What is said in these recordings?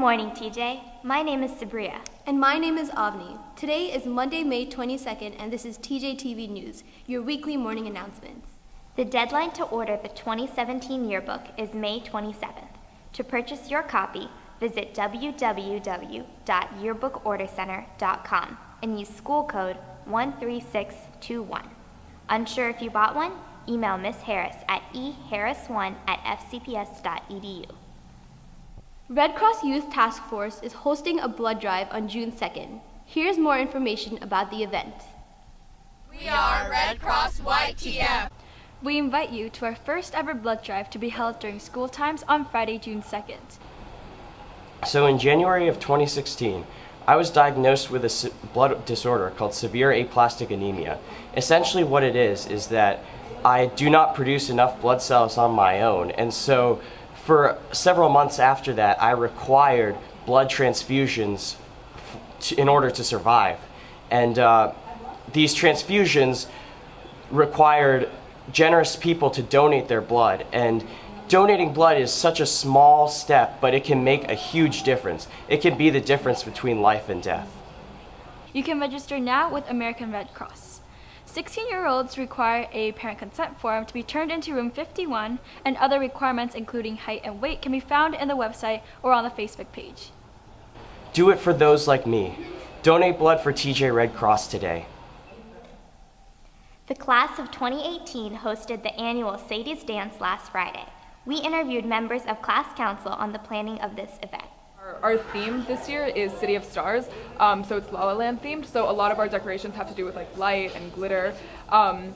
morning, TJ. My name is Sabria. And my name is Avni. Today is Monday, May 22nd, and this is TJ TV News, your weekly morning announcements. The deadline to order the 2017 yearbook is May 27th. To purchase your copy, visit www.yearbookordercenter.com and use school code 13621. Unsure if you bought one? Email Ms. Harris at eharris1@fcps.edu. Red Cross Youth Task Force is hosting a blood drive on June 2nd. Here's more information about the event. We are Red Cross YTF. We invite you to our first ever blood drive to be held during school times on Friday, June 2nd. So in January of 2016, I was diagnosed with a blood disorder called severe aplastic anemia. Essentially what it is that I do not produce enough blood cells on my own, and so for several months after that, I required blood transfusions in order to survive. And these transfusions required generous people to donate their blood. And donating blood is such a small step, but it can make a huge difference. It can be the difference between life and death. You can register now with American Red Cross. 16-year-olds require a parent consent form to be turned into room 51, and other requirements including height and weight can be found in the website or on the Facebook page. Do it for those like me. Donate blood for TJ Red Cross today. The class of 2018 hosted the annual Sadie's Dance last Friday. We interviewed members of class council on the planning of this event. Our theme this year is City of Stars, so it's La La Land themed, so a lot of our decorations have to do with like light and glitter. And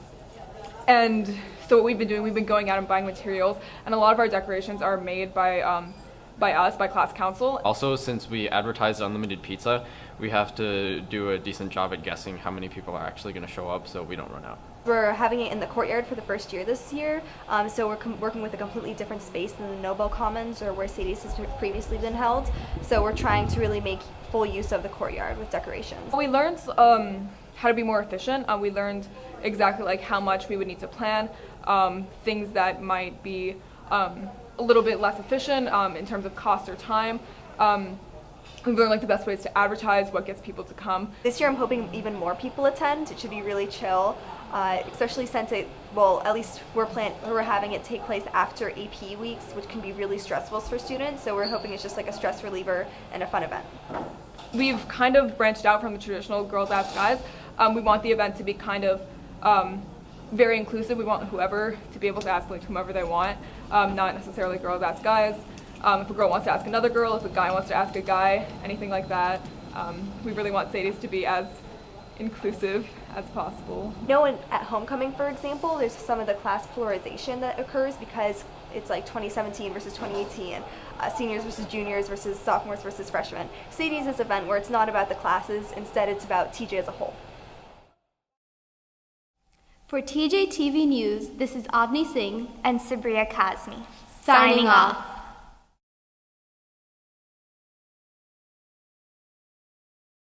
so what we've been doing, we've been going out and buying materials, and a lot of our decorations are made by us, by class council. Also, since we advertise unlimited pizza, we have to do a decent job at guessing how many people are actually going to show up so we don't run out. We're having it in the courtyard for the first year this year, so we're working with a completely different space than the Nobel Commons or where Sadie's has previously been held. So we're trying to really make full use of the courtyard with decorations. We learned how to be more efficient. We learned exactly like how much we would need to plan, things that might be a little bit less efficient in terms of cost or time. We've learned like the best ways to advertise, what gets people to come. This year I'm hoping even more people attend. It should be really chill, especially since at least we're having it take place after AP weeks, which can be really stressful for students. So we're hoping it's just like a stress reliever and a fun event. We've kind of branched out from the traditional Girls Ask Guys. We want the event to be kind of very inclusive. We want whoever to be able to ask like whomever they want, not necessarily Girls Ask Guys. If a girl wants to ask another girl, if a guy wants to ask a guy, anything like that. We really want Sadie's to be as inclusive as possible. At homecoming, for example, there's some of the class polarization that occurs because it's like 2017 versus 2018, seniors versus juniors versus sophomores versus freshmen. Sadie's is this event where it's not about the classes, instead it's about TJ as a whole. For TJ TV News, this is Avni Singh And Sabria Kazmi. signing off.